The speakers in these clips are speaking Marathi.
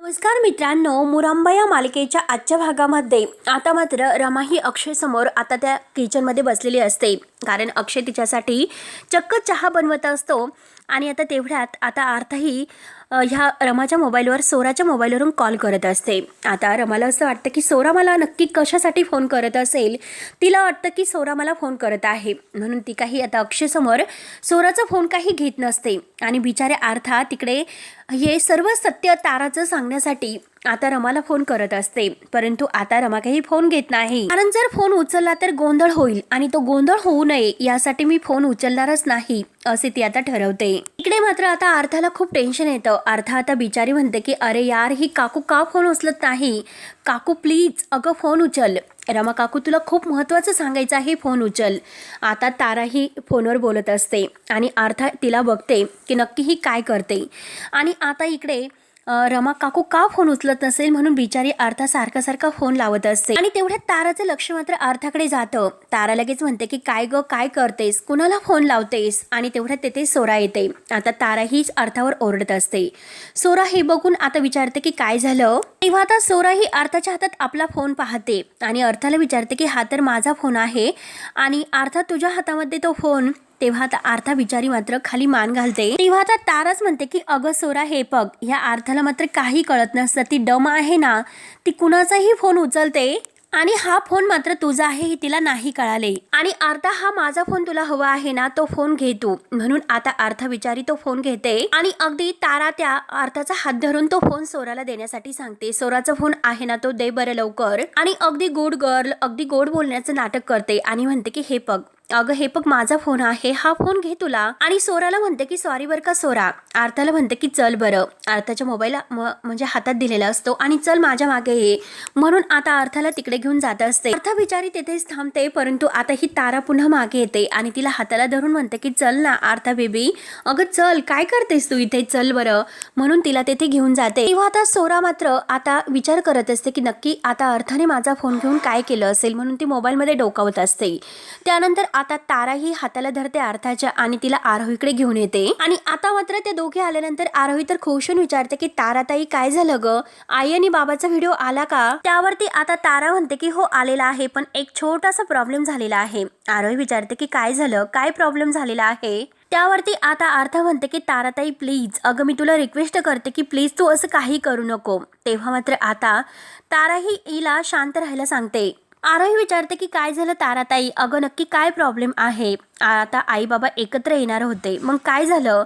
नमस्कार मित्रांनो, मुरांबा या मालिकेच्या आजच्या भागामध्ये आता मात्र रमा ही अक्षय समोर आता त्या किचनमध्ये बसलेली असते, कारण अक्षय तिच्यासाठी चक्क चहा बनवत असतो. आणि आता तेवढ्यात आता आर्थाही ह्या रमाच्या मोबाईलवर सोराच्या मोबाईलवरून कॉल करत असते. आता रमाला असं वाटतं की सोरा मला नक्की कशासाठी फोन करत असेल. तिला वाटतं की सोरा मला फोन करत आहे, म्हणून ती काही आता अक्षय समोर सोराचा फोन काही घेत नसते. आणि बिचारे आर्था तिकडे हे सर्व सत्य ताराचं सांगण्यासाठी आता रमाला फोन करत असते, परंतु आता रमा काही फोन घेत नाही. कारण जर फोन उचलला तर गोंधळ होईल आणि तो गोंधळ होऊ नये यासाठी मी फोन उचलणारच नाही असे ती आता ठरवते. इकडे मात्र आता आर्थाला खूप टेन्शन येतं. आर्था आता बिचारी म्हणते की अरे यार, ही काकू का फोन उचलत नाही. काकू प्लीज अगं फोन उचल. रमा काकू तुला खूप महत्त्वाचं सांगायचं आहे, फोन उचल. आता तारा ही फोनवर बोलत असते आणि आर्था तिला बघते की नक्की ही काय करते. आणि आता इकडे रमा काकू का फोन उचलत नसेल म्हणून बिचारी आर्था सारखा फोन लावत असते. आणि तेवढ्यात ताराचं लक्ष मात्र आर्थाकडे जातं. तारा लगेच म्हणते की काय ग, काय करतेस, कुणाला फोन लावतेस. आणि तेवढ्यात तेथे सोरा येते. आता तारा हीच आर्थावर ओरडत असते. सोरा हे बघून आता विचारते की काय झालं. तेव्हा आता सोरा ही आर्थाच्या हातात आपला फोन पाहते आणि अर्थाला विचारते की हा तर माझा फोन आहे आणि आर्था तुझ्या हातामध्ये तो फोन. तेव्हा आता आर्था बिचारी मात्र खाली मान घालते. तेव्हा आता ताराच म्हणते की अगं सोरा, हे बघ, ह्या आर्थाला मात्र काही कळत नसतं. ती डम आहे ना, ती कुणाचाही फोन उचलते आणि हा फोन मात्र तुझा आहे हे तिला नाही कळाले. आणि आर्था, हा माझा फोन तुला हवा आहे ना, तो फोन घे तू. म्हणून आता आर्था बिचारी तो फोन घेते आणि अगदी तारा त्या आर्थाचा हात धरून तो फोन सोराला देण्यासाठी सांगते. सोराचा फोन आहे ना, तो दे बरं लवकर. आणि अगदी गुड गर्ल, अगदी गोड बोलण्याचं नाटक करते आणि म्हणते की हे बघ अगं, हे बघ माझा फोन आहे, हा फोन घे तुला. आणि सोराला म्हणते की सॉरी बरं का सोरा. आर्थाला म्हणते की चल बरं. आर्थाच्या मोबाईल म्हणजे हातात दिलेला असतो आणि चल माझ्या मागे ये म्हणून आता आर्थाला तिकडे घेऊन जात असते. आर्था बिचारी तिथेच थांबते, परंतु आता ही तारा पुन्हा मागे येते आणि तिला हाताला धरून म्हणते की चल ना आर्था बेबी, अगं चल, काय करतेस तू इथे, चल बरं. म्हणून तिला तेथे घेऊन जाते. तेव्हा आता सोरा मात्र आता विचार करत असते की नक्की आता अर्थाने माझा फोन घेऊन काय केलं असेल, म्हणून ती मोबाईलमध्ये डोकावत असते. त्यानंतर आता तारा ही हाताला धरते अर्थाच्या आणि तिला आरोहीकडे घेऊन येते. आणि आता मात्र ते दोघे आल्यानंतर आरोही तर खुश होऊन विचारते की ताराताई काय झालं ग, आई आणि बाबाचा व्हिडिओ आला का. त्यावरती आता तारा म्हणते की हो आलेला आहे, पण एक छोटासा प्रॉब्लेम झालेला आहे. आरोही विचारते की काय झालं, काय प्रॉब्लेम झालेला आहे. त्यावरती आता आर्था म्हणते की ताराताई प्लीज, अगं मी तुला रिक्वेस्ट करते की प्लीज तू असं काही करू नको. तेव्हा मात्र आता तारा ही हिला शांत राहायला सांगते. आरोही विचारते की काय झालं ताराताई, अगं नक्की काय प्रॉब्लेम आहे. आता आई बाबा एकत्र येणार होते, मग काय झालं,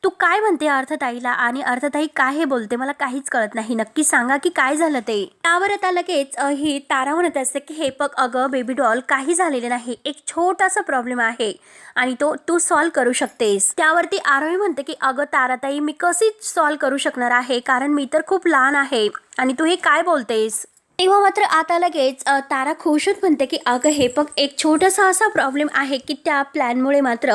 तू काय म्हणते अर्थताईला आणि अर्थताई काय हे बोलते, मला काहीच कळत नाही, नक्की सांगा की काय झालं ते. त्यावर आता लगेच ही तारा म्हणत असते की हे बघ अगं बेबी डॉल, काही झालेलं नाही, एक छोटासा प्रॉब्लेम आहे आणि तो तू सॉल्व्ह करू शकतेस. त्यावरती आरोही म्हणते की अगं ताराताई, मी कशी सॉल्व्ह करू शकणार आहे, कारण मी तर खूप लहान आहे आणि तू हे काय बोलतेस. तेव्हा मात्र आता लगेच तारा खुश होत म्हणते की अगं हे बघ, एक छोटासा असा प्रॉब्लेम आहे की त्या प्लॅनमुळे मात्र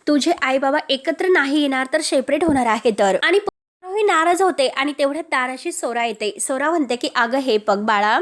तुझे आई बाबा एकत्र नाही येणार तर सेपरेट होणार आहे तर. आणि नाराज होते आणि तेवढ्यात ताराशी सोरा येते. सोरा म्हणते की अगं हे बघ बाळा,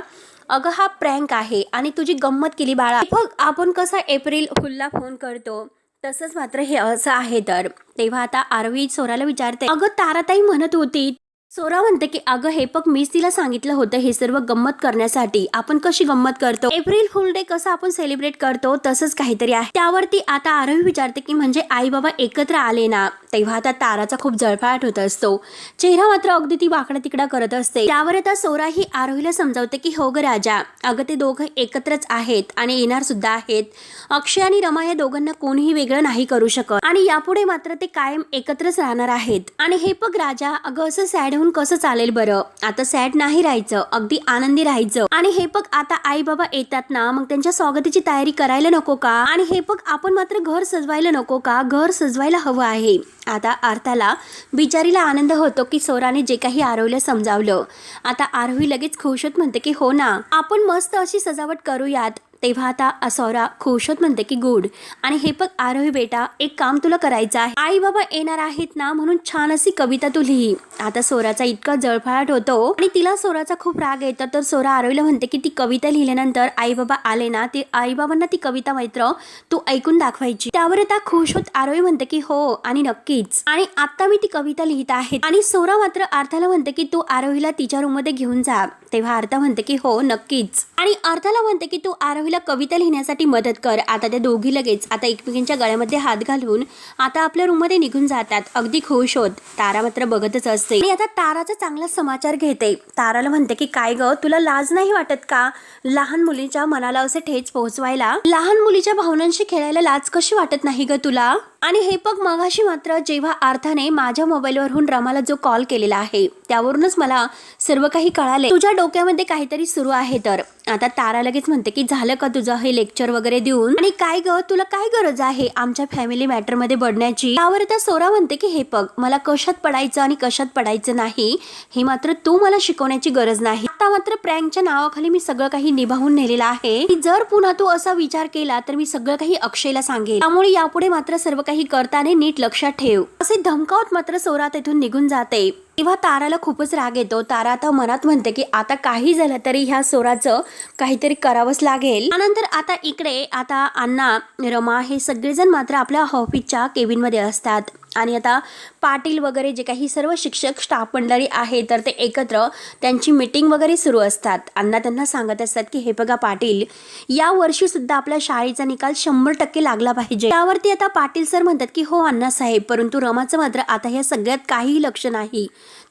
अगं हा प्रँक आहे आणि तुझी गंमत केली बाळा. बघ आपण कसा एप्रिल फुलला फोन करतो तसंच मात्र हे असं आहे तर. तेव्हा आता आरवी सोराला विचारते अगं ताराताई म्हणत होती. सोरा म्हणते की अगं हे बघ, मीच तिला सांगितलं होतं हे सर्व गंमत करण्यासाठी. आपण कशी गंमत करतो, एप्रिल फुल डे कसं आपण सेलिब्रेट करतो तसंच काहीतरी आहे. त्यावरती आता आरोही विचारते की म्हणजे आई बाबा एकत्र आले ना. तेव्हा आता ताराचा खूप जळफळाट होत असतो, चेहरा मात्र अगदी ती वाकडा तिकडा करत असते. त्यावर आता सोरा ही आरोहीला समजावते की हो ग राजा, अगं ते दोघं एकत्रच आहेत आणि येणार सुद्धा आहेत. अक्षय आणि रमा या दोघांना कोणीही वेगळं नाही करू शकत आणि यापुढे मात्र ते कायम एकत्रच राहणार आहेत. आणि हे बघ राजा, अगं असं सॅड कसं चालेल बरं, आता सॅड नाही राहायचं, अगदी आनंदी राहायचं. आणि हे बघ आता आई बाबा येतात ना, मग त्यांच्या स्वागताची तयारी करायला नको का. आणि हे बघ आपण मात्र घर सजवायला नको का, घर सजवायला हवं आहे. आता आर्थाला बिचारीला आनंद होतो की सोराने जे काही आरोहीला समजावलं. आता आरोही लगेच खुश होत म्हणते की हो ना, आपण मस्त अशी सजावट करूयात. तेव्हा आता सौरा खुश होत म्हणते की गुड. आणि हे बघ आरोही बेटा, एक काम तुला करायचं आहे. आई बाबा येणार आहेत ना म्हणून छान अशी कविता तू लिही. आता सोराचा इतका जळफळाट होतो आणि तिला सोराचा खूप राग येतो. तर सोरा आरोहीला म्हणते की ती कविता लिहिल्यानंतर आई बाबा आले ना, ते आई बाबांना ती कविता मात्र तू ऐकून दाखवायची. त्यावर आता खुश होत आरोही म्हणते की हो आणि नक्कीच, आणि आता मी ती कविता लिहित आहे. आणि सोरा मात्र अर्थाला म्हणते की तू आरोहीला तिच्या रूम मध्ये घेऊन जा. तेव्हा अर्था म्हणते की हो नक्कीच, आणि अर्थाला म्हणते की तू आरोहीला कविता लिहिण्यासाठी मदत कर. आता त्या दोघी लगेच आता एकमेकांच्या गळ्यामध्ये हात घालून आता आपल्या रूम मध्ये निघून जातात. अगदी खुश होत. तारा मात्र बघतच असते आणि आता ताराचा चांगला समाचार घेते. ताराला म्हणते की काय ग, तुला लाज नाही वाटत का लहान मुलीच्या मनाला असे ठेच पोहोचवायला? लहान मुलीच्या भावनांशी खेळायला लाज कशी वाटत नाही ग तुला? आणि हे बघ, मगाशी मात्र जेव्हा अर्थाने माझ्या मोबाईलवरून रमाला जो कॉल केलेला आहे त्यावरूनच मला सर्व काही कळाले. तुझ्या डोक्यामध्ये काहीतरी सुरू आहे. तर आता तारा लगेच म्हणते की झालं का तुझं हे लेक्चर वगैरे देऊन, आणि काय ग तुला काय गरज आहे आमच्या फॅमिली मॅटर मध्ये पडण्याची? त्यावर आता सोरा म्हणते की हे बघ, मला कशात पडायचं आणि कशात पडायचं नाही हे मात्र तू मला शिकवण्याची गरज नाही. आता मात्र प्रँकच्या नावाखाली मी सगळं काही निभावून नेलेलं आहे. जर पुन्हा तू असा विचार केला तर मी सगळं काही अक्षयला सांगेल. त्यामुळे यापुढे मात्र सर्व काही करताना नीट लक्षात ठेव, असे धमकावत मात्र सोरा तेथून निघून जाते. तेव्हा ताराला खूपच राग येतो. तारा आता मनात म्हणते की आता काही झालं तरी ह्या सोराचं काहीतरी करावंच लागेल. त्यानंतर आता इकडे आता अण्णा, रमा हे सगळेजण मात्र आपल्या ऑफिसच्या केबिन मध्ये असतात. आणि आता पाटील वगैरे जे काही सर्व शिक्षक स्टाफ मंडळी आहे तर ते एकत्र त्यांची मीटिंग वगैरे सुरू असतात. अण्णा त्यांना सांगत असतात की हे बघा पाटील, या वर्षी सुद्धा आपल्या शाळेचा निकाल 100% लागला पाहिजे. त्यावरती आता पाटील सर म्हणतात की हो अण्णा साहेब, परंतु रमाचं मात्र आता ह्या सगळ्यात काहीही लक्ष नाही.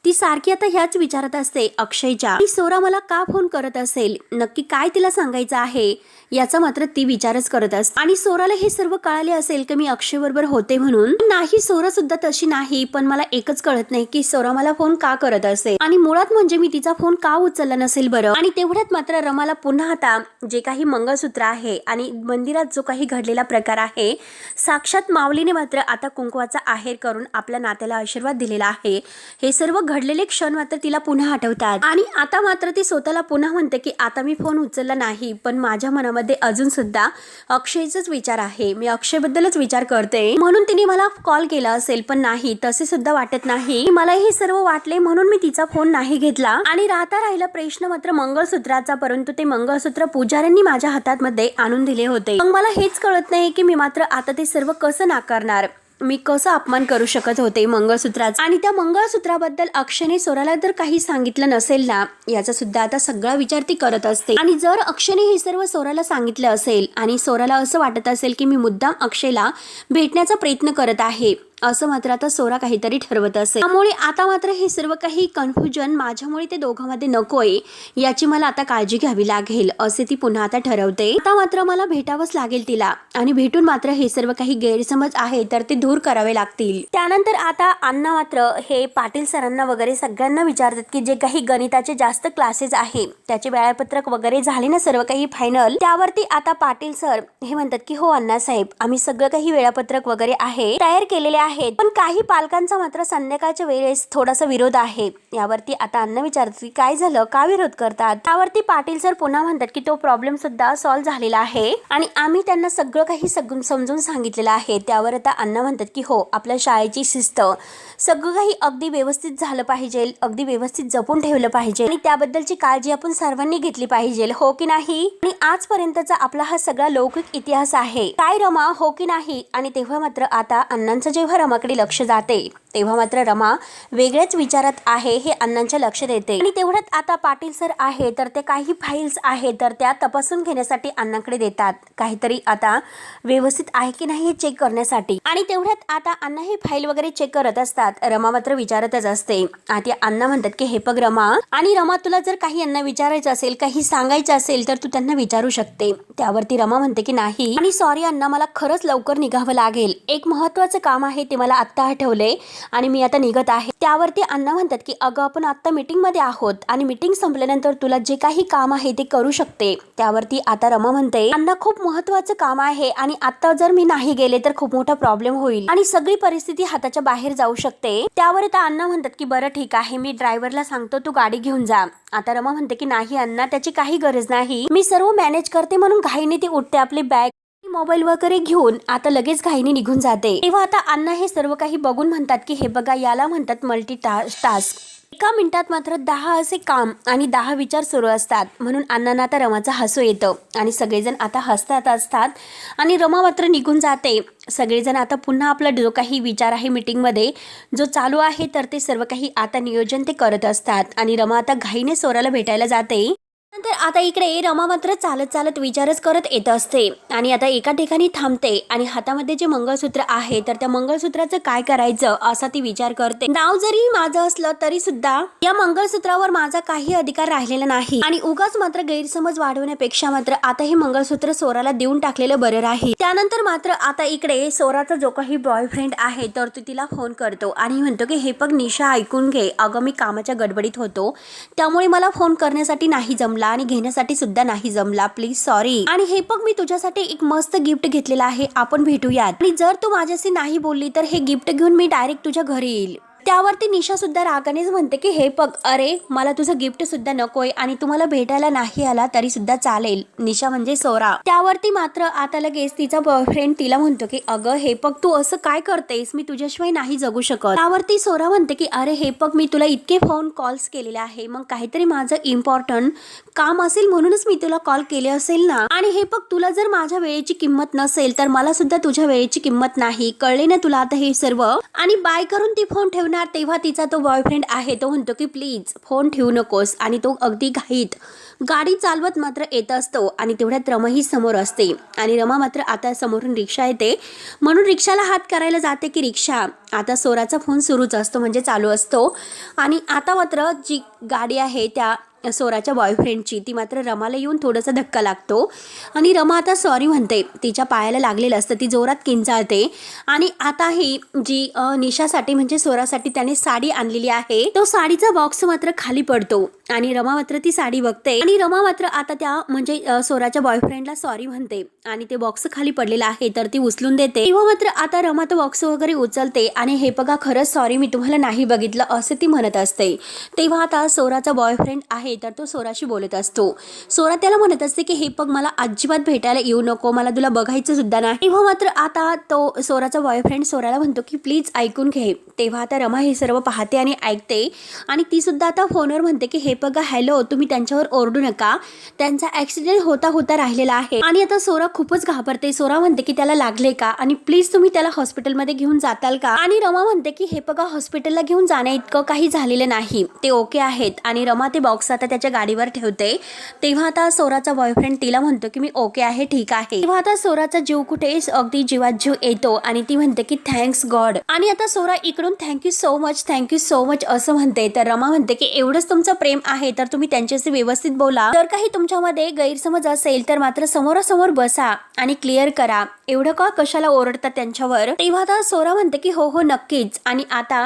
ती सारखी आता ह्याच विचारत असते अक्षयच्या, की सोरा मला का फोन करत असेल, नक्की काय तिला सांगायचं आहे याचा मात्र ती विचारच करत असते. आणि सोराला हे सर्व कळाले असेल की मी अक्षय बरोबर होते म्हणून. नाही, सोरा सुद्धा तशी नाही, पण मला एकच कळत नाही की सोरा मला फोन का करत असेल आणि मुळात म्हणजे मी तिचा फोन का उचलला नसेल बरं. आणि तेवढ्यात मात्र रमाला पुन्हा आता जे काही मंगळसूत्र आहे आणि मंदिरात जो काही घडलेला प्रकार आहे, साक्षात माऊलीने मात्र आता कुंकवाचा आहेर करून आपल्या नात्याला आशीर्वाद दिलेला आहे, हे सर्व घडलेले क्षण मात्र तिला पुन्हा आठवतात. आणि आता मात्र ती स्वतःला पुन्हा म्हणते की आता मी फोन उचलला नाही, पण माझ्या मनामध्ये अजून सुद्धा अक्षयचाच विचार आहे, मी अक्षयबद्दलच विचार करते म्हणून तिने मला कॉल केला असेल. पण नाही, तसे सुद्धा वाटत नाही. मला हे सर्व वाटले म्हणून मी तिचा फोन नाही घेतला. आणि राहिला प्रश्न मात्र मंगळसूत्राचा, परंतु ते मंगळसूत्र पुजाऱ्यांनी माझ्या हातात मध्ये आणून दिले होते. मग मला हेच कळत नाही की मी मात्र आता ते सर्व कसं नाकारणार, मी कसं अपमान करू शकत होते मंगळसूत्राचा. आणि त्या मंगळसूत्राबद्दल अक्षयने सोराला जर काही सांगितलं नसेल ना, याचा सुद्धा आता सगळा विचार ती करत असते. आणि जर अक्षयने हे सर्व सोराला सांगितलं असेल आणि सोराला असं वाटत असेल की मी मुद्दाम अक्षयला भेटण्याचा प्रयत्न करत आहे, असं मात्र आता सोरा काहीतरी ठरवत असेल. त्यामुळे आता मात्र हे सर्व काही कन्फ्युजन माझ्यामुळे ते दोघांमध्ये नकोय, याची मला आता काळजी घ्यावी लागेल असे ती पुन्हा आता ठरवते. आता मात्र मला भेटावंच लागेल तिला, आणि भेटून मात्र हे सर्व काही गैरसमज आहे तर ते दूर करावे लागतील. त्यानंतर आता अण्णा मात्र हे पाटील सरांना वगैरे सगळ्यांना विचारतात की जे काही गणिताचे जास्त क्लासेस आहे त्याचे वेळापत्रक वगैरे झाले ना सर्व काही फायनल. त्यावरती आता पाटील सर हे म्हणतात की हो अण्णा साहेब, आम्ही सगळं काही वेळापत्रक वगैरे आहे तयार केलेले आहे, पण काही पालकांचा मात्र संध्याकाळच्या वेळेस थोडासा विरोध आहे. यावरती आता अण्णा विचारतात की काय झालं, का विरोध करतात? त्यावरती पाटील सर पुन्हा म्हणतात की तो प्रॉब्लेम सुद्धा सॉल्व्ह झालेला आहे आणि आम्ही त्यांना सगळं काही समजून सांगितलेलं आहे. त्यावर आता अण्णा म्हणतात की हो, आपल्या शाळेची शिस्त सगळं काही अगदी व्यवस्थित झालं पाहिजे, अगदी व्यवस्थित जपून ठेवलं पाहिजे आणि त्याबद्दलची काळजी आपण सर्वांनी घेतली पाहिजे, हो की नाही? आणि आजपर्यंतचा आपला हा सगळा लौकिक इतिहास आहे, काय रमा, हो की नाही? आणि तेव्हा मात्र आता अण्णांचं जेव्हा रमाकडे लक्ष जाते तेव्हा मात्र रमा वेगळ्याच विचारात आहे हे अण्णांच्या लक्षात येते. आणि तेवढ्यात आता पाटील सर आहे तर ते काही फाईल्स आहे तर त्या तपासून घेण्यासाठी अण्णाकडे देतात, काहीतरी आता व्यवस्थित आहे की नाही हे चेक करण्यासाठी. आणि तेवढ्यात आता अण्णा ही फाईल वगैरे चेक करत असतात. रमा मात्र विचारतच असते. आता अण्णा म्हणतात की हे बघ रमा, आणि रमा तुला जर काही अण्णा विचारायचं असेल, काही सांगायचं असेल तर तू त्यांना विचारू शकते. त्यावरती रमा म्हणते की नाही, आणि सॉरी अण्णा, मला खरंच लवकर निघावं लागेल, एक महत्त्वाचं काम आहे ते मला आत्ता आठवले आणि मी आता निघत आहे. त्यावरती अण्णा म्हणतात की अगं आपण आता मीटिंग मध्ये आहोत आणि मीटिंग संपल्यानंतर तुला जे काही काम आहे ते करू शकते. त्यावरती आता रमा म्हणते अण्णा खूप महत्त्वाचं काम आहे आणि आता जर मी नाही गेले तर खूप मोठा प्रॉब्लेम होईल आणि सगळी परिस्थिती हाताच्या बाहेर जाऊ शकते. त्यावर आता अण्णा म्हणतात की बरं ठीक आहे, मी ड्रायव्हरला सांगतो तू गाडी घेऊन जा. आता रमा म्हणते की नाही अण्णा, त्याची काही गरज नाही, मी सर्व मॅनेज करते. म्हणून घाईने ती उठते, आपली बॅग मोबाईल वगैरे घेऊन आता लगेच घाईने निघून जाते. तेव्हा आता अण्णा हे सर्व काही बघून म्हणतात की हे बघा, याला म्हणतात मल्टी टास्क. एका मिनिटात मात्र 10 असे काम आणि 10 विचार सुरू असतात. म्हणून अण्णांना आता रमाचं हसू येतं आणि सगळेजण आता हसतात असतात आणि रमा मात्र निघून जाते. सगळेजण आता पुन्हा आपला जो काही विचार आहे मीटिंगमध्ये जो चालू आहे तर ते सर्व काही आता नियोजन ते करत असतात आणि रमा आता घाईने सोराला भेटायला जाते. नंतर आता इकडे रमा मात्र चालत चालत विचारच करत येत असते आणि आता एका ठिकाणी थांबते आणि हातामध्ये जे मंगळसूत्र आहे तर त्या मंगळसूत्राचं काय करायचं असा ती विचार करते. नाव जरी माझं असलं तरी सुद्धा या मंगळसूत्रावर माझा काही अधिकार राहिलेला नाही आणि उगाच मात्र गैरसमज वाढवण्यापेक्षा मात्र आता हे मंगळसूत्र सोराला देऊन टाकलेलं बरं राहील. त्यानंतर मात्र आता इकडे सोराचा जो काही बॉयफ्रेंड आहे तर तो तिला फोन करतो आणि म्हणतो की हे बघ निशा, ऐकून घे, अगं मी कामाच्या गडबडीत होतो त्यामुळे मला फोन करण्यासाठी नाही जमला आणि घेण्यासाठी सुद्धा नाही जमला, प्लीज सॉरी. आणि हे बघ मी तुझ्यासाठी एक मस्त गिफ्ट घेतलेलं आहे, आपण भेटूयात आणि जर तू माझ्याशी नाही बोलली तर हे गिफ्ट घेऊन मी डायरेक्ट तुझ्या घरी येईल. त्यावरती निशा सुद्धा रागानेच म्हणते की हे बघ, अरे मला तुझं गिफ्ट सुद्धा नकोय आणि तुम्हाला भेटायला नाही आला तरी सुद्धा चालेल. निशा म्हणजे सोरा. त्यावरती मात्र आता लगेच तिचा बॉयफ्रेंड तिला म्हणतो की अगं हे बघ, तू असं काय करतेस, मी तुझ्याशिवाय नाही जगू शकत. त्यावरती सोरा म्हणते की अरे हे बघ, मी तुला इतके फोन कॉल्स केलेले आहे, मग काहीतरी माझं इम्पॉर्टंट काम असेल म्हणूनच मी तुला कॉल केले असेल ना. आणि हे बघ, तुला जर माझ्या वेळेची किंमत नसेल तर मला सुद्धा तुझ्या वेळेची किंमत नाही, कळले ना तुला आता हे सर्व. आणि बाय करून ती फोन ठेवणार. तेव्हा तिचा तो बॉयफ्रेंड आहे तो म्हणतो की प्लीज फोन ठेवू नकोस आणि तो अगदी घाईत गाडी चालवत मात्र येत असतो आणि तेवढ्यात रमाही समोर असते आणि रमा मात्र आता समोरून रिक्षा येते म्हणून रिक्षाला हात करायला जाते की रिक्षा. आता सोराचा फोन सुरूच असतो म्हणजे चालू असतो आणि आता मात्र जी गाडी आहे त्या सोराच्या बॉयफ्रेंडची ती मात्र रमाला येऊन थोडासा धक्का लागतो आणि रमा आता सॉरी म्हणते. तिच्या पायाला लागलेलं असतं, ती जोरात किंचाळते आणि आता ही जी निशासाठी म्हणजे सोरासाठी त्याने साडी आणलेली आहे तो साडीचा बॉक्स मात्र खाली पडतो आणि रमा मात्र ती साडी बघते आणि रमा मात्र आता त्या म्हणजे सोराच्या बॉयफ्रेंडला सॉरी म्हणते आणि ते बॉक्स खाली पडलेलं आहे तर ती उचलून देते. तेव्हा मात्र आता रमा तो बॉक्स वगैरे उचलते आणि हे बघा, खरंच सॉरी, मी तुम्हाला नाही बघितलं असं ती म्हणत असते. तेव्हा आता सोराचा बॉयफ्रेंड आहे तर तो सोराशी बोलत असतो. सोरा त्याला म्हणत असते की हे बघ, मला अजिबात भेटायला येऊ नको, मला तुला बघायचं सुद्धा नाही. तेव्हा मात्र आता तो सोराचा बॉयफ्रेंड सोराला म्हणतो की प्लीज ऐकून घे. तेव्हा आता रमा हे सर्व पाहते आणि ऐकते आणि ती सुद्धा आता फोनवर म्हणते की हे बघा, हॅलो, तुम्ही त्यांच्यावर ओरडू नका, त्यांचा ऍक्सिडेंट होता राहिलेला आहे. आणि आता सोरा खूपच घाबरते. सोरा म्हणते की त्याला लागले का आणि प्लीज तुम्ही त्याला हॉस्पिटलमध्ये घेऊन जाताल का. आणि रमा म्हणते की हे बघा, हॉस्पिटलला घेऊन जाण्या इतकं काही झालेलं नाही, ते ओके आहेत. आणि रमा ते बॉक्स आता त्याच्या गाडीवर ठेवते. तेव्हा आता सोराचा बॉयफ्रेंड तिला म्हणतो की मी ओके आहे, ठीक आहे. तेव्हा आता सोराचा जीव कुठे अगदी जीवात जीव येतो आणि ती म्हणते की थँक्स गॉड. आणि आता सोरा इकडून थँक्यू सो मच असं म्हणते. तर रमा म्हणते की एवढंच तुमचं प्रेम आहे तर तुम्ही त्यांच्याशी व्यवस्थित बोला, जर काही तुमच्यामध्ये गैरसमज असेल तर मात्र समोरासमोर बसा आणि क्लिअर करा, एवढं का कशाला ओरडतात त्यांच्यावर. तेव्हा आता सोरा म्हणते की हो नक्कीच. आणि आता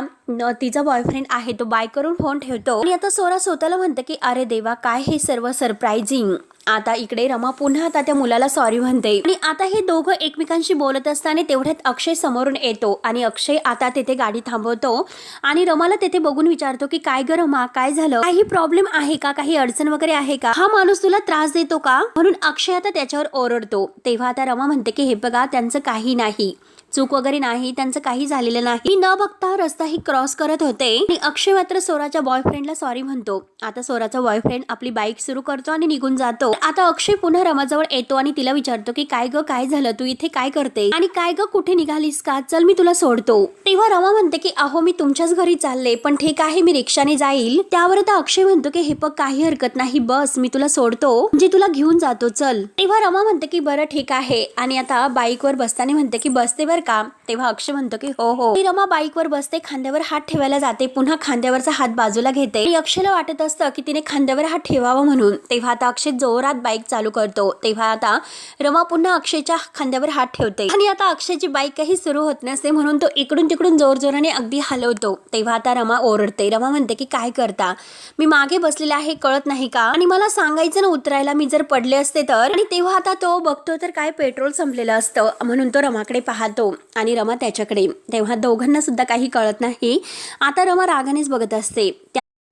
तिचा बॉयफ्रेंड आहे तो बाय करून फोन ठेवतो आणि आता सोरा स्वतःला म्हणते की अरे देवा, काय हे सर्व सरप्राइझिंग. आता इकडे रमा पुन्हा आता त्या मुलाला सॉरी म्हणते आणि आता हे दोघं एकमेकांशी बोलत असताना तेवढ्यात अक्षय समोरून येतो आणि अक्षय आता तेथे गाडी थांबवतो आणि रमाला तेथे बघून विचारतो की काय ग रमा, काय झालं, काही प्रॉब्लेम आहे का, काही अडचण वगैरे आहे का, हा माणूस तुला त्रास देतो का. म्हणून अक्षय आता त्याच्यावर ओरडतो. तेव्हा आता रमा म्हणते की हे बघा, त्यांचं काही नाही, चूक वगैरे नाही, त्यांचं काही झालेलं नाही, मी न बघता रस्ताही क्रॉस करत होते. आणि अक्षय मात्र सोराच्या बॉयफ्रेंडला सॉरी म्हणतो. आता सोराचा बॉयफ्रेंड आपली बाईक सुरू करतो आणि निघून जातो. आता अक्षय पुन्हा रमाजवळ येतो आणि तिला विचारतो की काय ग, काय झालं, तू इथे काय करते आणि काय ग, कुठे निघालीस का, चल मी तुला सोडतो. तेव्हा रमा म्हणते की अहो मी तुमच्याच घरी चालले, पण ठीक आहे मी रिक्षाने जाईल. त्यावर आता अक्षय म्हणतो की हे बघ, काही हरकत नाही, बस मी तुला सोडतो, म्हणजे तुला घेऊन जातो, चल. तेव्हा रमा म्हणते की बरं ठीक आहे आणि आता बाईकवर बसताना म्हणते की बसते बरं बसणार का? तेव्हा अक्षय म्हणतो की हो हो. रमा बाईकवर बसते, खांद्यावर हात ठेवायला जाते, पुन्हा खांद्यावरचा हात बाजूला घेते आणि अक्षयला वाटत असतं की तिने खांद्यावर हात ठेवावा म्हणून. तेव्हा आता अक्षय जोरात बाईक चालू करतो. तेव्हा आता रमा पुन्हा अक्षयच्या खांद्यावर हात ठेवते आणि आता अक्षयची बाईक काही सुरू होत नसते म्हणून तो इकडून तिकडून जोरजोराने अगदी हलवतो. तेव्हा आता रमा ओरडते. रमा म्हणते की काय करता, मी मागे बसलेला आहे कळत नाही का, आणि मला सांगायचं ना उतरायला, मी जर पडले असते तर. आणि तेव्हा आता तो बघतो तर काय पेट्रोल संपलेलं असतं म्हणून तो रमाकडे पाहतो आणि रमा त्याच्याकडे. तेव्हा दोघांना सुद्धा काही कळत नाही. आता रमा रागानेच बघत असते.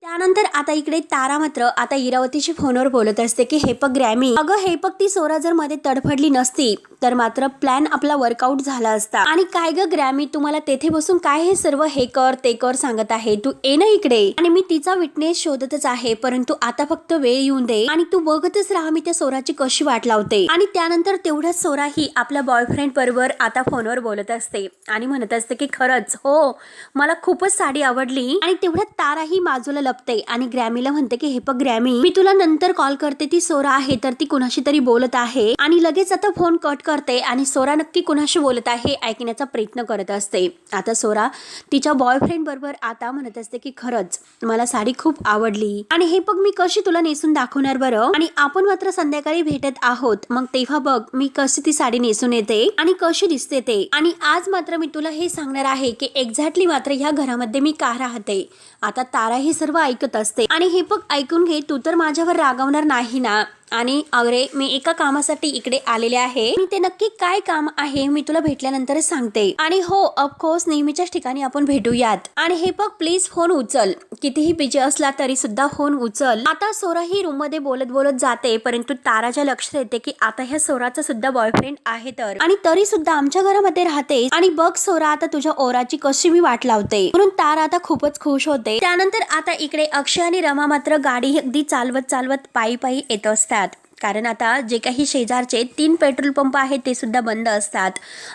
त्यानंतर आता इकडे तारा मात्र आता इरावतीशी फोनवर बोलत असते की हे बघ ग्रॅमी, अगं हे बघ ती सोरा जर मध्ये तडफडली नसती तर मात्र प्लॅन आपला वर्कआउट झाला असता. आणि काय ग ग्रॅमी, तुम्हाला तेथे बसून काय हे सर्व हे कर ते कर सांगत आहे, तू ये ना इकडे. आणि मी तिचा विटनेस शोधतच आहे, परंतु आता फक्त वेळ येऊन दे आणि तू बघतच राहा मी त्या सोराची कशी वाट लावते. आणि त्यानंतर तेवढ्याच सोरा ही आपल्या बॉयफ्रेंड बरोबर आता फोनवर बोलत असते आणि म्हणत असते की खरंच हो, मला खूपच साडी आवडली. आणि तेवढ्यात तारा ही बाजूला लपते आणि ग्रॅमीला म्हणते की हे बघ ग्रॅमी, मी तुला नंतर कॉल करते, ती सोरा आहे तर ती कुणाशी तरी बोलत आहे. आणि लगेच आता फोन कट करते आणि सोरा नक्की कुणाशी बोलत आहे ऐकण्याचा प्रयत्न करत असते. आता सोरा तिच्या बॉयफ्रेंड बरोबर आता म्हणत असते की खरंच मला साडी खूप आवडली आणि हे बघ मी कशी तुला नेसून दाखवणार बरं, आणि आपण मात्र संध्याकाळी भेटत आहोत, मग तेव्हा बघ मी कशी ती साडी नेसून येते आणि कशी दिसते ते. आणि आज मात्र मी तुला हे सांगणार आहे की एक्झॅक्टली मात्र ह्या घरामध्ये मी का राहते. आता तारा हे सर्व ऐकत असते आणि हे बघ ऐकून घे, तू तर माझ्यावर रागवणार नाही ना. आणि अरे मी एका कामासाठी इकडे आलेले आहे, मी ते नक्की काय काम आहे मी तुला भेटल्यानंतरच सांगते. आणि हो ऑफकोर्स नेहमीच्याच ठिकाणी आपण भेटूयात. आणि हे बघ प्लीज फोन उचल, कितीही बिजी असला तरी सुद्धा फोन उचल. आता सोरा ही रूम मध्ये बोलत बोलत जाते, परंतु ताराच्या लक्षात येते की आता ह्या सोराचा सुद्धा बॉयफ्रेंड आहे तर, आणि तरी सुद्धा आमच्या घरामध्ये राहते. आणि बघ सोरा आता तुझ्या ओराची कशी मी वाट लावते, म्हणून तारा आता खूपच खुश होते. त्यानंतर आता इकडे अक्षय आणि रमा मात्र गाडी अगदी चालवत चालवत पायी पायी येत असतात. कारण आता जे काही शेजारचे 3 पेट्रोल पंप आहेत ते सुद्धा बंद असतात.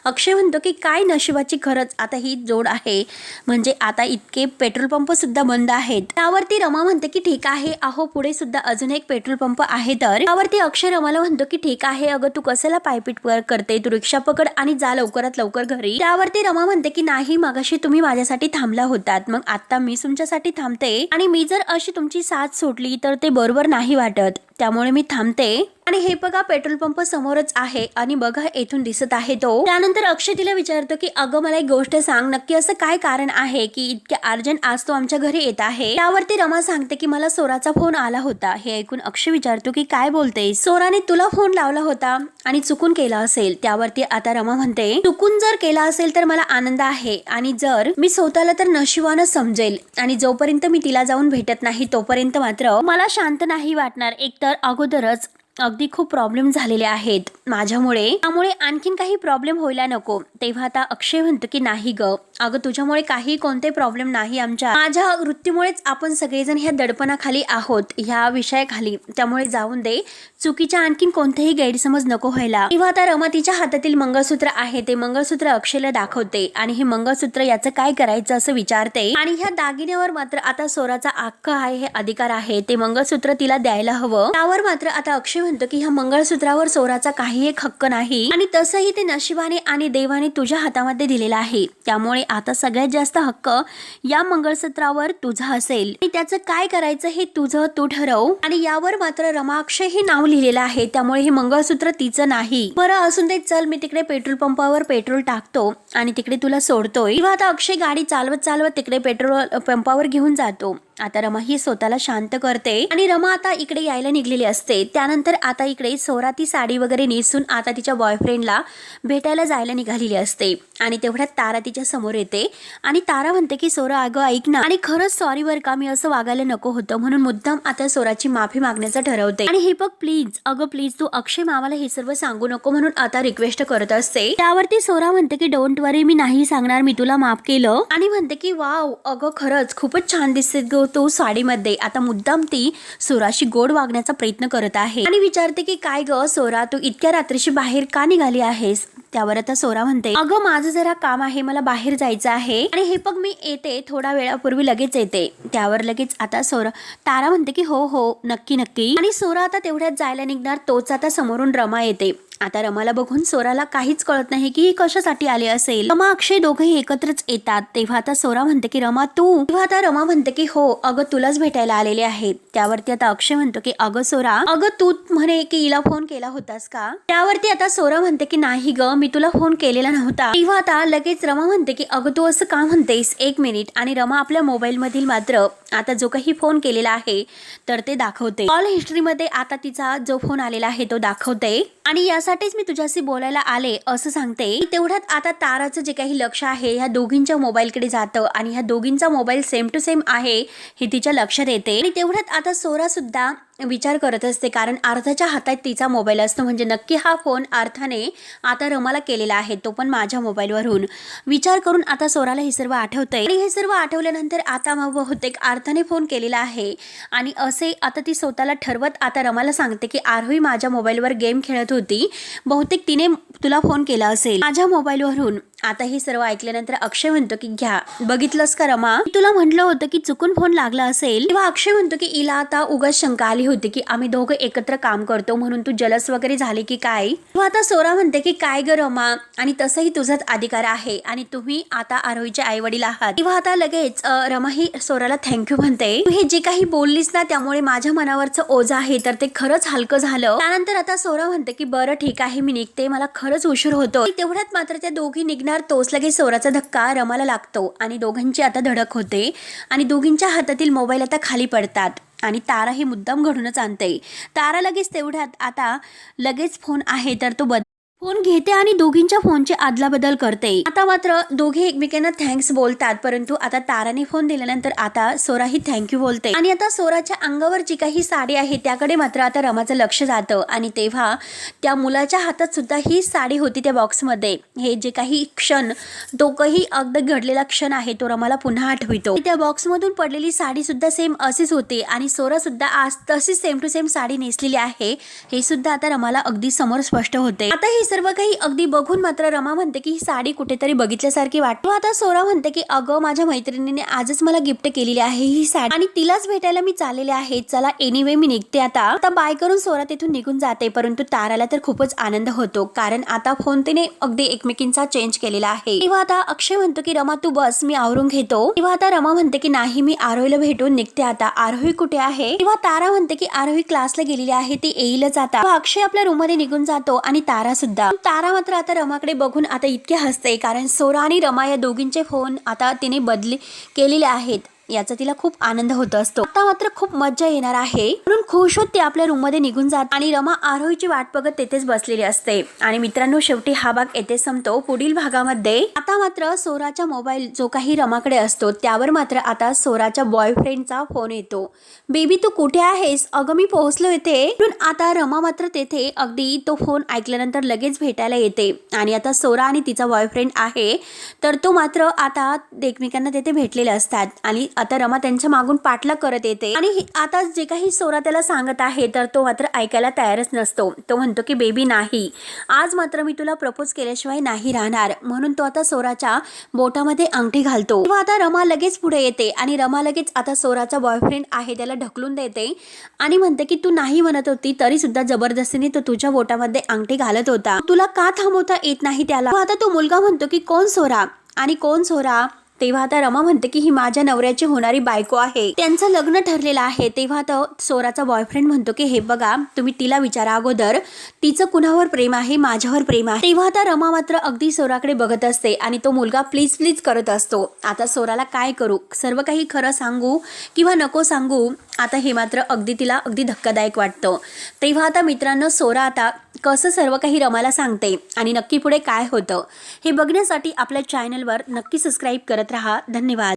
अक्षय म्हणतो की काय नशिबाची खरंच आता ही जोड आहे, म्हणजे आता इतके पेट्रोल पंप सुद्धा बंद आहेत. त्यावरती रमा म्हणते की ठीक आहे, अहो पुढे सुद्धा अजून एक पेट्रोल पंप आहे तर. त्यावरती अक्षय रमाला म्हणतो की ठीक आहे, अगं तू कशाला पायपीट करते, तू रिक्षा पकड आणि जा लवकरात लवकर घरी. त्यावरती रमा म्हणते की नाही, मगाशी तुम्ही माझ्यासाठी थांबला होतात, मग आता मी तुमच्यासाठी थांबते, आणि मी जर अशी तुमची साथ सोडली तर ते बरोबर नाही वाटत, त्यामुळे मी थांबते. आणि हे बघा पेट्रोल पंप समोरच आहे आणि बघा येथून दिसत आहे तो. त्यानंतर अक्षय तिला विचारतो की अगं मला एक गोष्ट सांग, नक्की असं काय कारण आहे की इतक्या अर्जंट आज तो आमच्या घरी येत आहे. त्यावरती रमा सांगते की मला सोराचा फोन आला होता. हे ऐकून अक्षय विचारतो की काय बोलते, सोराने तुला फोन लावला होता आणि चुकून केला असेल. त्यावरती आता रमा म्हणते चुकून जर केला असेल तर मला आनंद आहे, आणि जर मी स्वतःला तर नशिबानं समजेल, आणि जोपर्यंत मी तिला जाऊन भेटत नाही तोपर्यंत मात्र मला शांत नाही वाटणार. एकतर अगोदरच अगदी खूप प्रॉब्लेम झालेले आहेत माझ्यामुळे, त्यामुळे आणखीन काही प्रॉब्लेम व्हायला नको. तेव्हा आता अक्षय म्हणतो की नाही ग, अगं तुझ्यामुळे काही कोणते प्रॉब्लेम नाही, माझ्या वृत्तीमुळेच आपण सगळेजण ह्या दडपणाखाली आहोत, ह्या विषयाखाली, त्यामुळे जाऊन दे, चुकीच्या आणखीन कोणतेही गैरसमज नको व्हायला. तेव्हा आता रमा तिच्या हातातील मंगळसूत्र आहे ते मंगळसूत्र अक्षयला दाखवते आणि हे मंगळसूत्र याचं काय करायचं असं विचारते. आणि ह्या दागिन्यावर मात्र आता सोराचा हक्क आहे, हे अधिकार आहे, ते मंगळसूत्र तिला द्यायला हवं. त्यावर मात्र आता अक्षय म्हणतो की ह्या मंगळसूत्रावर सोराचा काही एक हक्क नाही, आणि तसंही ते नशिबाने आणि देवाने तुझ्या हातामध्ये दिलेला आहे, त्यामुळे आता सगळ्यात जास्त हक्क या मंगळसूत्रावर तुझा असेल, आणि त्याचं काय करायचं हे तुझं तू ठरव. आणि यावर मात्र रमा अक्षय हे नाव लिहिलेलं आहे, त्यामुळे हे मंगळसूत्र तिचं नाही. बरं असून दे, चल मी तिकडे पेट्रोल पंपावर पेट्रोल टाकतो आणि तिकडे तुला सोडतोय. किंवा आता अक्षय गाडी चालवत चालवत तिकडे पेट्रोल पंपावर घेऊन जातो. आता रमा ही स्वतःला शांत करते आणि रमा आता इकडे यायला निघलेली असते. त्यानंतर आता इकडे सोरा ती साडी वगैरे नेसून आता तिच्या बॉयफ्रेंडला भेटायला जायला निघालेली असते. आणि तेवढ्यात तारा तिच्या समोर येते आणि तारा म्हणते की सोरा अगं ऐक ना, आणि खरंच सॉरी बर का, मी असं वागायला नको होतं, म्हणून मुद्दाम आता सोराची माफी मागण्याचं ठरवते. आणि हे बघ प्लीज, अगं प्लीज तू अक्षय मामाला हे सर्व सांगू नको म्हणून आता रिक्वेस्ट करत असते. त्यावरती सोरा म्हणते की डोंट वरी, मी नाही सांगणार, मी तुला माफ केलं. आणि म्हणते की वाव अगं खरंच खूपच छान दिसते ग तू साडीमध्ये. आता मुद्दाम ती सोराशी गोड वागण्याचा प्रयत्न करत आहे आणि विचारते की काय ग सोरा, तू इतक्या रात्रीची बाहेर का निघाली आहेस. त्यावर आता सोरा म्हणते अगं माझं जरा काम आहे, मला बाहेर जायचं आहे, आणि हे बघ मी येते, थोडा वेळापूर्वी लगेच येते. त्यावर लगेच आता तारा म्हणते की हो हो नक्की नक्की. आणि सोरा आता तेवढ्यात जायला निघणार, तोच आता समोरून रमा येते आता रमाला बघून सोराला काहीच कळत नाही की कशासाठी आले असेल. रमा अक्षय दोघेही एकत्रच येतात. तेव्हा आता सोरा म्हणते की रमा तू. तेव्हा आता रमा म्हणते की हो अगं तुलाच भेटायला आलेले आहेत. त्यावरती आता अक्षय म्हणतो की अगं सोरा अगं तू म्हणे की हिला फोन केला होतास का. त्यावरती आता सोरा म्हणते की नाही ग मी तुला फोन केलेला नव्हता. तेव्हा आता लगेच रमा म्हणते की अगं तू असं का म्हणतेस. एक मिनिट. आणि रमा आपल्या मोबाईल मधील मात्र आता जो काही फोन केलेला आहे तर ते दाखवते. कॉल हिस्ट्री मध्ये आता तिचा जो फोन आलेला आहे तो दाखवते आणि यासाठीच मी तुझ्याशी बोलायला आले असं सांगते. तेवढ्यात आता ताराचं जे काही लक्ष आहे ह्या दोघींच्या मोबाईलकडे जातं आणि ह्या दोघींचा मोबाईल सेम टू सेम आहे हे तिच्या लक्षात येते. आणि तेवढ्यात आता सोरा सुद्धा विचार करत असते कारण अर्थाच्या हातात तिचा मोबाईल असतो म्हणजे नक्की हा फोन अर्थाने आता रमाला केलेला आहे तो पण माझ्या मोबाईलवरून. विचार करून आता सोराला हे सर्व आठवतंय आणि हे सर्व आठवल्यानंतर आता मग बहुतेक अर्थाने फोन केलेला आहे आणि असे आता ती स्वतःला ठरवत आता रमाला सांगते की आरोही माझ्या मोबाईलवर गेम खेळत होती बहुतेक तिने तुला फोन केला असेल माझ्या मोबाईलवरून. आता हे सर्व ऐकल्यानंतर अक्षय म्हणतो की घ्या बघितलंस का रमा मी तुला म्हटलं होतं की चुकून फोन लागला असेल. तेव्हा अक्षय म्हणतो की हिला आता उगाच शंका आली होती की आम्ही दोघं एकत्र काम करतो म्हणून तू जलस वगैरे झाली की काय. तेव्हा आता सोरा म्हणते की काय ग रमा आणि तसंही तुझाच अधिकार आहे आणि तुम्ही आता आरोहीचे आई वडील आहात. तेव्हा आता लगेच रमा ही सोराला थँक्यू म्हणते. हे जे काही बोललीस ना त्यामुळे माझ्या मनावरचं ओझं आहे तर ते खरंच हलकं झालं. त्यानंतर आता सोरा म्हणते की बरं ठीक आहे मी निघते मला खरंच उशीर होतो. तेवढ्यात मात्र त्या दोघी निघणार तोच लगेच सोराचा धक्का रमाला लागतो आणि दोघांची आता धडक होते आणि दोघींच्या हातातील मोबाईल आता खाली पडतात आणि तारा ही मुद्दाम घडूनच आणते. तारा लगेच तेवढ्यात आता लगेच फोन आहे तर तो फोन घेते आणि दोघींच्या फोनची अदलाबदल करते. आता मात्र दोघे एकमेकांना थँक्स बोलतात परंतु आता ताराने फोन दिल्यानंतर आता सोरा ही थँक्यू बोलते आणि आता सोराच्या अंगावर जी काही साडी आहे त्याकडे मात्र आता रमाचं लक्ष जातं आणि तेव्हा त्या मुलाच्या हातात सुद्धा ही साडी होती त्या बॉक्समध्ये. हे जे काही क्षण दोघंही अगदी घडलेला क्षण आहे तो रमाला पुन्हा आठवतो. त्या बॉक्समधून पडलेली साडी सुद्धा सेम अशीच होती आणि सोरा सुद्धा आज तशीच सेम टू सेम साडी नेसलेली आहे हे सुद्धा आता रमाला अगदी समोर स्पष्ट होते. आता ही सर्व काही अगदी बघून मात्र रमा म्हणते की ही साडी कुठेतरी बघितल्यासारखी वाटते. आता सोरा म्हणते की अगं माझ्या मैत्रिणीने आजच मला गिफ्ट केलेली आहे ही साडी आणि तिलाच भेटायला मी चाललेले आहे. चला एनिवे मी निघते आता बाय करून सोरा तिथून निघून जाते. परंतु ताराला तर खूपच आनंद होतो कारण आता फोन तिने अगदी एकमेकींचा चेंज केलेला आहे. तेव्हा आता अक्षय म्हणतो की रमा तू बस मी आवरून घेतो. तेव्हा आता रमा म्हणते की नाही मी आरोहीला भेटून निघते आता. आरोही कुठे आहे. तेव्हा तारा म्हणते की आरोही क्लासला गेलेली आहे ती येईलच आता. अक्षय आपल्या रूम मध्ये निघून जातो आणि तारा सुद्धा. तारा मात्र आता रमाकडे बघून आता इतके हसते कारण सोरा आणि रमा या दोघींचे फोन आता तिने बदली केलेले आहेत याचा तिला खूप आनंद होत असतो. आता मात्र खूप मज्जा येणार आहे म्हणून खुश होत ती आपल्या रूम मध्ये निघून जात आणि रमा आरोहीची वाट बघत तेथेच बसलेली असते. आणि मित्रांनो शेवटी हा भाग येथे संपतो. पुढील भागामध्ये आता मात्र सोराचा मोबाईल जो काही रमाकडे असतो त्यावर मात्र आता सोराच्या बॉयफ्रेंडचा फोन येतो. बेबी तू कुठे आहेस. अगं मी पोहोचलो येते. आता रमा मात्र तेथे अगदी तो फोन ऐकल्यानंतर लगेच भेटायला येते आणि आता सोरा आणि तिचा बॉयफ्रेंड आहे तर तो मात्र आता एकमेकांना तेथे भेटलेले असतात आणि आता रमा त्यांच्या मागून पाठलाग करत येते आणि आता जे काही सोरा त्याला सांगत आहे तर तो मात्र ऐकायला तयारच नसतो. तो म्हणतो की बेबी नाही आज मात्र मी तुला प्रपोज केल्याशिवाय नाही राहणार म्हणून तो आता सोराच्या बोटामध्ये अंगठी घालतो. तेव्हा आता रमा लगेच पुढे येते आणि रमा लगेच आता सोराचा बॉयफ्रेंड आहे त्याला ढकलून देते आणि म्हणते की तू नाही म्हणत होती तरी सुद्धा जबरदस्तीने तो तुझ्या बोटामध्ये अंगठी घालत होता तुला का थांबवता येत नाही त्याला. आता तो मुलगा म्हणतो की कोण सोरा आणि कोण सोरा. तेव्हा आता रमा म्हणते की ही माझ्या नवऱ्याची होणारी बायको आहे त्यांचं लग्न ठरलेलं आहे. तेव्हा आता सोराचा बॉयफ्रेंड म्हणतो की हे बघा तुम्ही तिला विचारा अगोदर तिचं कुणावर प्रेम आहे माझ्यावर प्रेम आहे. तेव्हा आता रमा मात्र अगदी सोराकडे बघत असते आणि तो मुलगा प्लीज प्लीज करत असतो. आता सोराला काय करू सर्व काही खरं सांगू किंवा नको सांगू आता हे मात्र अगदी तिला अगदी धक्कादायक वाटतं. तेव्हा आता मित्रांनो सोरा आता कसं सर्व काही रमाला सांगते आणि नक्की पुढे काय होतं हे बघण्यासाठी आपल्या चॅनलवर नक्की सबस्क्राईब करत राहा. धन्यवाद.